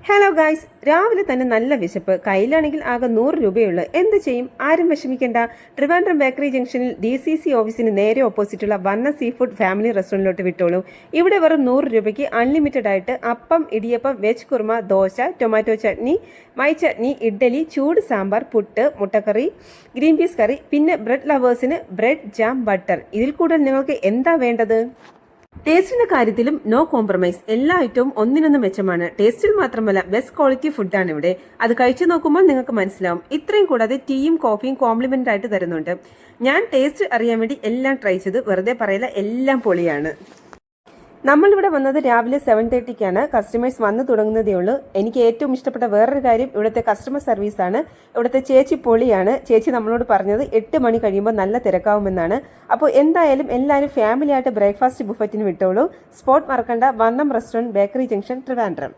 Hello guys, രാവിലെ തന്നെ നല്ല വിശപ്പ്. കയ്യിലാണെങ്കിൽ ആകെ 100 രൂപയുള്ളൂ. എന്ത് ചെയ്യും? ആരും വിഷമിക്കേണ്ട. ട്രിവാൻഡ്രം ബേക്കറി ജംഗ്ഷനിൽ DCC ഓഫീസിന് നേരെ ഓപ്പോസിറ്റുള്ള വന്ന സീ ഫുഡ് ഫാമിലി റെസ്റ്റോറൻറ്റിലോട്ട് വിട്ടോളൂ. ഇവിടെ വെറും 100 രൂപയ്ക്ക് അൺലിമിറ്റഡ് ആയിട്ട് അപ്പം, idiyappam, veg korma, dosa, tomato chutney, my chutney, idli, ചൂട് സാമ്പാർ, പുട്ട്, മുട്ടക്കറി, ഗ്രീൻ പീസ് കറി, പിന്നെ ബ്രെഡ് ലവേഴ്സിന് ബ്രെഡ്, ജാം, ബട്ടർ. ഇതിൽ കൂടുതൽ നിങ്ങൾക്ക് എന്താ വേണ്ടത്? ടേസ്റ്റിന്റെ കാര്യത്തിലും നോ കോംപ്രമൈസ്. എല്ലാ ഐറ്റവും ഒന്നിനൊന്നും മെച്ചമാണ്. ടേസ്റ്റിൽ മാത്രമല്ല, ബെസ്റ്റ് ക്വാളിറ്റി ഫുഡാണ് ഇവിടെ. അത് കഴിച്ചു നോക്കുമ്പോൾ നിങ്ങൾക്ക് മനസ്സിലാവും. ഇത്രയും കൂടാതെ ടീയും കോഫിയും കോംപ്ലിമെന്റ് ആയിട്ട് തരുന്നുണ്ട്. ഞാൻ ടേസ്റ്റ് അറിയാൻ വേണ്ടി എല്ലാം ട്രൈ ചെയ്തു. വെറുതെ പറയില്ല, എല്ലാം പൊളിയാണ്. നമ്മളിവിടെ വന്നത് രാവിലെ 7:30-ക്കാണ്. കസ്റ്റമേഴ്സ് വന്നു തുടങ്ങുന്നതേ ഉള്ളൂ. എനിക്ക് ഏറ്റവും ഇഷ്ടപ്പെട്ട വേറൊരു കാര്യം ഇവിടുത്തെ കസ്റ്റമർ സർവീസാണ്. ഇവിടുത്തെ ചേച്ചി പൊളിയാണ്. ചേച്ചി നമ്മളോട് പറഞ്ഞത് 8 മണി കഴിയുമ്പോൾ നല്ല തിരക്കാവുമെന്നാണ്. അപ്പോൾ എന്തായാലും എല്ലാവരും ഫാമിലി ആയിട്ട് ബ്രേക്ക്ഫാസ്റ്റ് ബുഫറ്റിന് വിട്ടോളൂ. സ്പോട്ട് മറക്കണ്ട, വന്നം റെസ്റ്റോറൻറ്റ്, ബേക്കറി ജംഗ്ഷൻ, ട്രിവാൻഡ്രം.